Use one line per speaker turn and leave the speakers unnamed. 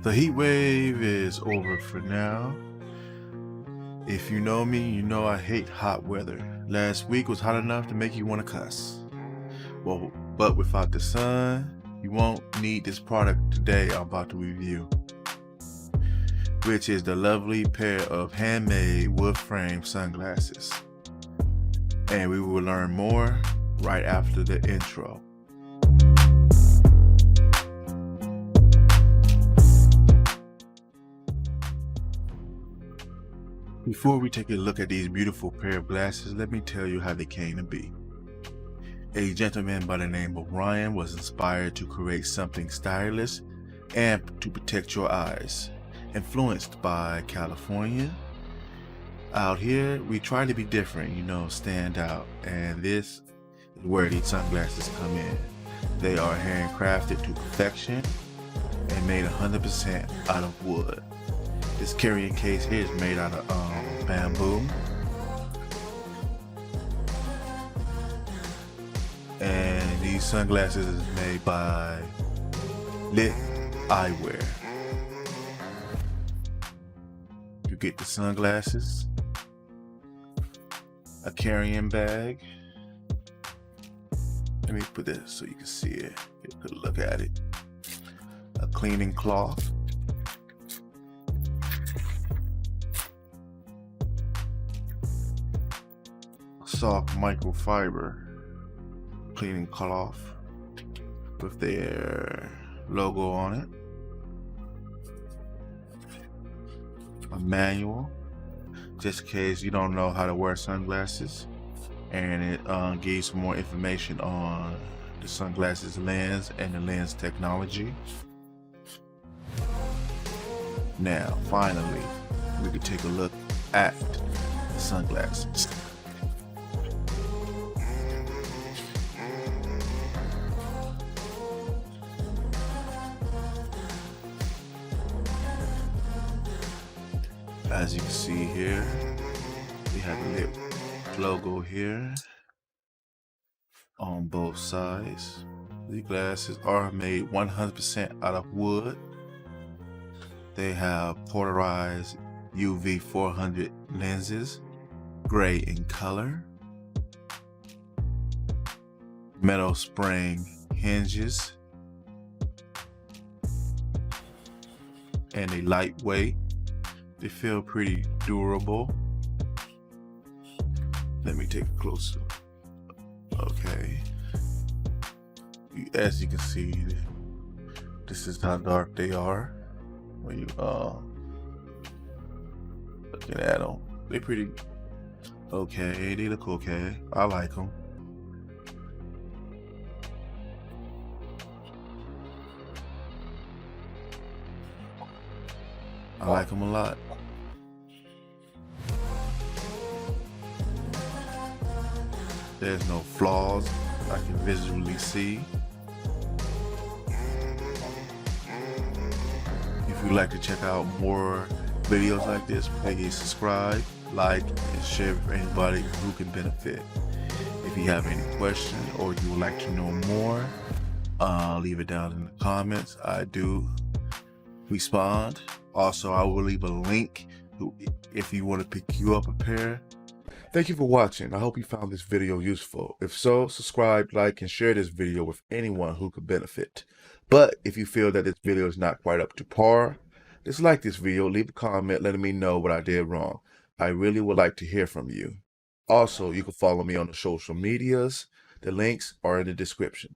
The heat wave is over for now. If you know me, you know I hate hot weather. Last week was hot enough to make you want to cuss. Well, but without the sun, you won't need this product today I'm about to review, which is the lovely pair of handmade wood frame sunglasses. And we will learn more right after the intro. Before we take a look at these beautiful pair of glasses, let me tell you how they came to be. A gentleman by the name of Ryan was inspired to create something stylish and to protect your eyes. Influenced by California. Out here, we try to be different, stand out. And this is where these sunglasses come in. They are handcrafted to perfection and made 100% out of wood. This carrying case here is made out of bamboo. And these sunglasses is made by Eyewear. You get the sunglasses, a carrying bag. Let me put this so you can see it. Get a good look at it. A cleaning cloth. Soft microfiber cleaning cloth with their logo on it. A manual, just in case you don't know how to wear sunglasses, and it gives some more information on the sunglasses lens and the lens technology. Now, finally, we can take a look at the sunglasses. As you can see here, we have the lip logo here on both sides. These glasses are made 100% out of wood. They have polarized UV 400 lenses, gray in color, metal spring hinges, and a lightweight. They feel pretty durable. Let me take a closer. Okay. As you can see, this is how dark they are when you looking at them. They're pretty okay. They look okay. I like them. I like them a lot. There's no flaws I can visually see. If you'd like to check out more videos like this, please subscribe, like, and share with anybody who can benefit. If you have any questions or you would like to know more, leave it down in the comments. I do respond. Also, I will leave a link if you want to pick you up a pair. Thank you for watching. I hope you found this video useful. If so, subscribe, like, and share this video with anyone who could benefit. But if you feel that this video is not quite up to par, dislike this video, leave a comment letting me know what I did wrong. I really would like to hear from you. Also, you can follow me on the social medias. The links are in the description.